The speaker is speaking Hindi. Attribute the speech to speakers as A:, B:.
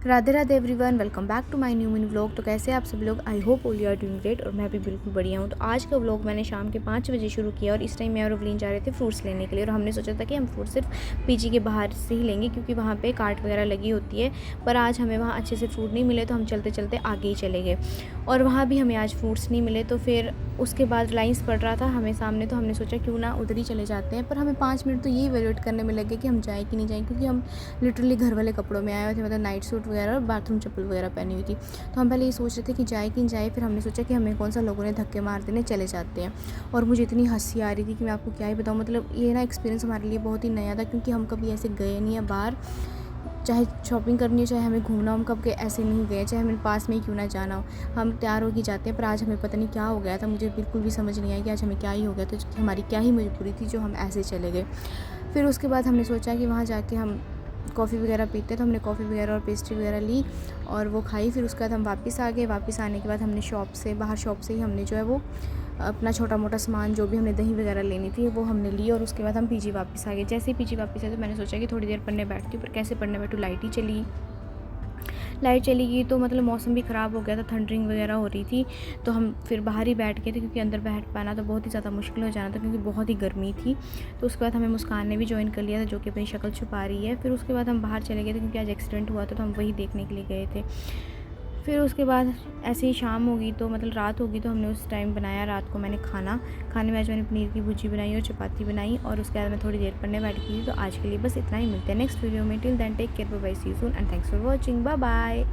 A: Radhe Radhe everyone, welcome back to my new mini vlog. तो कैसे आप सब लोग? I hope all you are doing great और मैं भी बिल्कुल बढ़िया हूँ। तो आज का व्लॉग मैंने शाम के 5 बजे शुरू किया और इस टाइम मैं और अवलीन जा रहे थे फ्रूट्स लेने के लिए। और हमने सोचा था कि हम फ्रूट सिर्फ पीजी के बाहर से ही लेंगे क्योंकि वहाँ पे कार्ट वगैरह लगी होती है। पर आज हमें वहाँ अच्छे से फ्रूट नहीं मिले तो हम चलते चलते आगे ही चले गए और वहाँ भी हमें आज फ्रूट्स नहीं मिले। तो फिर उसके बाद रिलायंस पड़ रहा था हमें सामने, तो हमने सोचा क्यों ना उधर ही चले जाते हैं। पर हमें 5 मिनट तो यही वेट करने में लगे कि हम जाएँ कि नहीं जाएँ, क्योंकि हम लिटरली घर वाले कपड़ों में आए हुए थे, मतलब नाइट सूट वगैरह और बाथरूम चप्पल वगैरह पहनी हुई थी। तो हम पहले ये सोच रहे थे कि जाए कि नहीं जाए, फिर हमने सोचा कि हमें कौन सा लोगों ने धक्के मार देने, चले जाते हैं। और मुझे इतनी हंसी आ रही थी कि मैं आपको क्या ही बताऊँ। मतलब ये ना एक्सपीरियंस हमारे लिए बहुत ही नया था, क्योंकि हम कभी ऐसे गए नहीं है बाहर, चाहे शॉपिंग करनी हो चाहे हमें घूमना हो, हम कब के ऐसे नहीं गए, चाहे हमें पास में ही क्यों ना जाना हो, हम तैयार होके जाते हैं। पर आज हमें पता नहीं क्या हो गया था, मुझे बिल्कुल भी समझ नहीं आई कि आज हमें क्या ही हो गया था, हमारी क्या ही मजबूरी थी जो हम ऐसे चले गए। फिर उसके बाद हमने सोचा कि वहाँ जाके हम कॉफ़ी वगैरह पीते, तो हमने कॉफ़ी वगैरह और पेस्ट्री वगैरह ली और वो खाई। फिर उसके बाद हम वापस आ गए। वापस आने के बाद हमने शॉप से ही हमने जो है वो अपना छोटा मोटा सामान, जो भी हमने दही वगैरह लेनी थी वो हमने ली और उसके बाद हम पीजी वापस आ गए। जैसे ही पीजी वापस आए तो मैंने सोचा कि थोड़ी देर पढ़ने बैठती हूँ, पर कैसे पढ़ने बैठूँ, लाइट चली गई। तो मतलब मौसम भी ख़राब हो गया था, थंडरिंग वगैरह हो रही थी। तो हम फिर बाहर ही बैठ गए थे, क्योंकि अंदर बैठ पाना तो बहुत ही ज़्यादा मुश्किल हो जाना था, क्योंकि बहुत ही गर्मी थी। तो उसके बाद हमें मुस्कान ने भी ज्वाइन कर लिया था, जो कि अपनी शक्ल छुपा रही है। फिर उसके बाद हम बाहर चले गए थे, क्योंकि आज एक्सीडेंट हुआ था तो हम वही देखने के लिए गए थे। फिर उसके बाद ऐसे ही शाम होगी, तो मतलब रात होगी, तो हमने उस टाइम बनाया रात को मैंने खाने में आज मैंने पनीर की भुर्जी बनाई और चपाती बनाई और उसके बाद मैं थोड़ी देर पढ़ने बैठ गई थी। तो आज के लिए बस इतना ही, मिलते हैं नेक्स्ट वीडियो में। Till then take care, bye bye, see you soon and thanks for watching, bye bye.